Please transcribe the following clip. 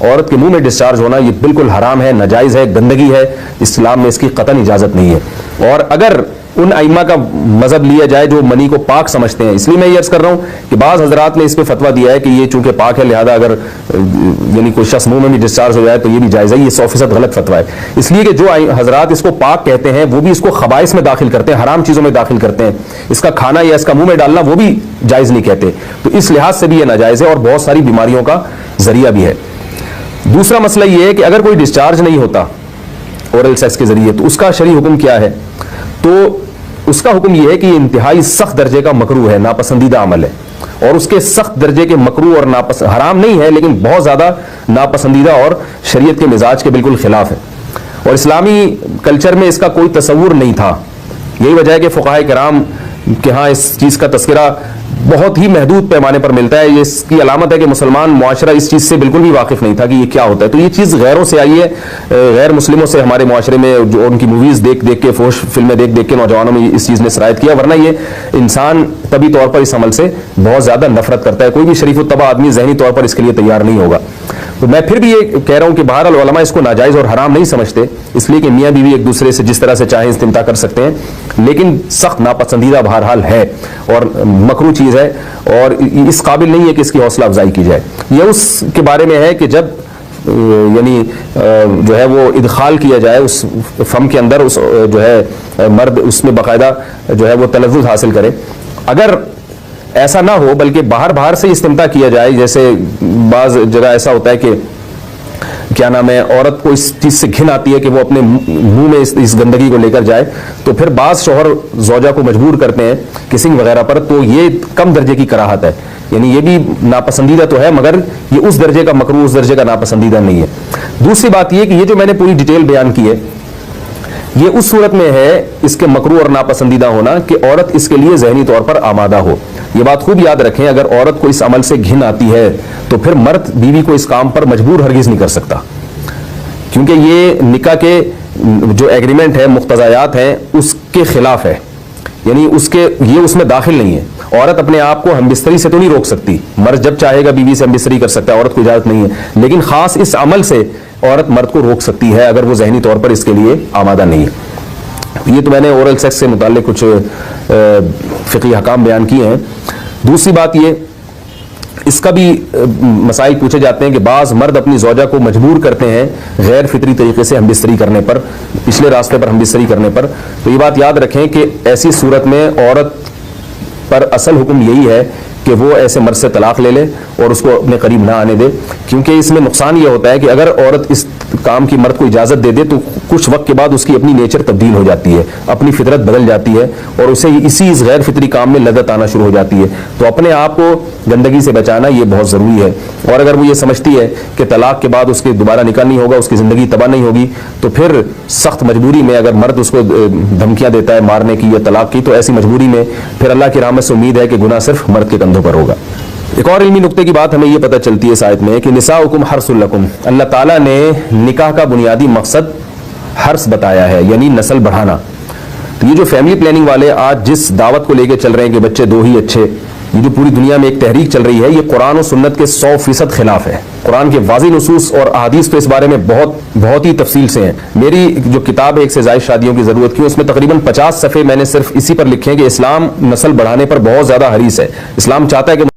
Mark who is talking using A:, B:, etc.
A: عورت کے منہ میں ڈسچارج ہونا یہ بالکل حرام ہے، ناجائز ہے، گندگی ہے، اسلام میں اس کی قطعاً اجازت نہیں ہے۔ اور اگر ان ائمہ کا مذہب لیا جائے جو منی کو پاک سمجھتے ہیں، اس لیے میں یہ عرض کر رہا ہوں کہ بعض حضرات نے اس پہ فتویٰ دیا ہے کہ یہ چونکہ پاک ہے لہذا اگر یعنی کوئی شخص منہ میں بھی ڈسچارج ہو جائے تو یہ بھی جائز ہے۔ یہ 100% غلط فتویٰ ہے، اس لیے کہ جو حضرات اس کو پاک کہتے ہیں وہ بھی اس کو خبائث میں داخل کرتے ہیں، حرام چیزوں میں داخل کرتے ہیں۔ اس کا کھانا یا اس کا منہ میں ڈالنا وہ بھی جائز نہیں کہتے، تو اس لحاظ سے بھی یہ ناجائز ہے اور بہت ساری بیماریوں کا ذریعہ بھی ہے۔ دوسرا مسئلہ یہ ہے کہ اگر کوئی ڈسچارج نہیں ہوتا اورل سیکس کے ذریعے تو اس کا شرعی حکم کیا ہے؟ تو اس کا حکم یہ ہے کہ یہ انتہائی سخت درجے کا مکروہ ہے، ناپسندیدہ عمل ہے، اور اس کے سخت درجے کے مکروہ اور حرام نہیں ہے لیکن بہت زیادہ ناپسندیدہ اور شریعت کے مزاج کے بالکل خلاف ہے، اور اسلامی کلچر میں اس کا کوئی تصور نہیں تھا۔ یہی وجہ ہے کہ فقہائے کرام کہ ہاں اس چیز کا تذکرہ بہت ہی محدود پیمانے پر ملتا ہے۔ یہ اس کی علامت ہے کہ مسلمان معاشرہ اس چیز سے بالکل بھی واقف نہیں تھا کہ یہ کیا ہوتا ہے، تو یہ چیز غیروں سے آئی ہے، غیر مسلموں سے ہمارے معاشرے میں جو ان کی موویز دیکھ دیکھ کے، فحش فلمیں دیکھ دیکھ کے نوجوانوں میں اس چیز نے سرایت کیا، ورنہ یہ انسان طبی طور پر اس عمل سے بہت زیادہ نفرت کرتا ہے۔ کوئی بھی شریف الطبع آدمی ذہنی طور پر اس کے لیے تیار نہیں ہوگا۔ تو میں پھر بھی یہ کہہ رہا ہوں کہ بہرحال علماء اس کو ناجائز اور حرام نہیں سمجھتے، اس لیے کہ میاں بیوی ایک دوسرے سے جس طرح سے چاہیں استمتاع کر سکتے ہیں، لیکن سخت ناپسندیدہ بہرحال ہے اور مکروہ چیز ہے، اور اس قابل نہیں ہے کہ اس کی حوصلہ افزائی کی جائے۔ یہ اس کے بارے میں ہے کہ جب یعنی جو ہے وہ ادخال کیا جائے اس فم کے اندر، اس جو ہے مرد اس میں باقاعدہ جو ہے وہ تلذذ حاصل کرے، اگر ایسا نہ ہو بلکہ باہر سے استمتاع کیا جائے، جیسے بعض جگہ ایسا ہوتا ہے کہ کیا نام ہے عورت کو اس چیز سے گھن آتی ہے کہ وہ اپنے منہ میں اس گندگی کو لے کر جائے، تو پھر بعض شوہر زوجہ کو مجبور کرتے ہیں کسنگ وغیرہ پر، تو یہ کم درجے کی کراہت ہے، یعنی یہ بھی ناپسندیدہ تو ہے مگر یہ اس درجے کا مکروہ، اس درجے کا ناپسندیدہ نہیں ہے۔ دوسری بات یہ کہ یہ جو میں نے پوری ڈیٹیل بیان کی ہے یہ اس صورت میں ہے اس کے مکروہ اور ناپسندیدہ ہونا کہ عورت اس کے لیے ذہنی طور پر آمادہ ہو۔ یہ بات خوب یاد رکھیں، اگر عورت کو اس عمل سے گھن آتی ہے تو پھر مرد بیوی کو اس کام پر مجبور ہرگز نہیں کر سکتا، کیونکہ یہ نکاح کے جو ایگریمنٹ ہے، مقتضیات ہیں، اس کے خلاف ہے، یعنی یہ اس میں داخل نہیں ہے۔ عورت اپنے آپ کو ہم بستری سے تو نہیں روک سکتی، مرد جب چاہے گا بیوی سے ہم بستری کر سکتا ہے، عورت کو اجازت نہیں ہے، لیکن خاص اس عمل سے عورت مرد کو روک سکتی ہے اگر وہ ذہنی طور پر اس کے لیے آمادہ نہیں ہے۔ یہ تو میں نے اورل سیکس سے متعلق کچھ فقہی احکام بیان کیے ہیں۔ دوسری بات یہ، اس کا بھی مسائل پوچھے جاتے ہیں کہ بعض مرد اپنی زوجہ کو مجبور کرتے ہیں غیر فطری طریقے سے ہم بستری کرنے پر، پچھلے راستے پر ہم بستری کرنے پر، تو یہ بات یاد رکھیں کہ ایسی صورت میں عورت پر اصل حکم یہی ہے کہ وہ ایسے مرد سے طلاق لے لے اور اس کو اپنے قریب نہ آنے دے، کیونکہ اس میں نقصان یہ ہوتا ہے کہ اگر عورت اس کام کی مرد کو اجازت دے دے تو کچھ وقت کے بعد اس کی اپنی نیچر تبدیل ہو جاتی ہے، اپنی فطرت بدل جاتی ہے اور اسے اسی اس غیر فطری کام میں لذت آنا شروع ہو جاتی ہے۔ تو اپنے آپ کو گندگی سے بچانا یہ بہت ضروری ہے، اور اگر وہ یہ سمجھتی ہے کہ طلاق کے بعد اس کے دوبارہ نکاح نہیں ہوگا، اس کی زندگی تباہ نہیں ہوگی، تو پھر سخت مجبوری میں اگر مرد اس کو دھمکیاں دیتا ہے مارنے کی یا طلاق کی، تو ایسی مجبوری میں پھر اللہ کی رحمت سے امید ہے کہ گناہ صرف مرد کے کندھوں پر ہوگا۔ ایک اور علمی نقطے کی بات ہمیں یہ پتہ چلتی ہے اس آیت میں کہ نساؤکم حرث لکم، اللہ تعالیٰ نے نکاح کا بنیادی مقصد حرث بتایا ہے، یعنی نسل بڑھانا۔ تو یہ جو فیملی پلاننگ والے آج جس دعوت کو لے کے چل رہے ہیں کہ بچے دو ہی اچھے، یہ جو پوری دنیا میں ایک تحریک چل رہی ہے، یہ قرآن و سنت کے 100% خلاف ہے۔ قرآن کے واضح نصوص اور احادیث تو اس بارے میں بہت ہی تفصیل سے ہیں۔ میری جو کتاب ہے ایک سے زائد شادیوں کی ضرورت کیوں، اس میں تقریباً 50 صفحے میں نے صرف اسی پر لکھے ہیں کہ اسلام نسل بڑھانے پر بہت زیادہ حریص ہے۔ اسلام چاہتا ہے کہ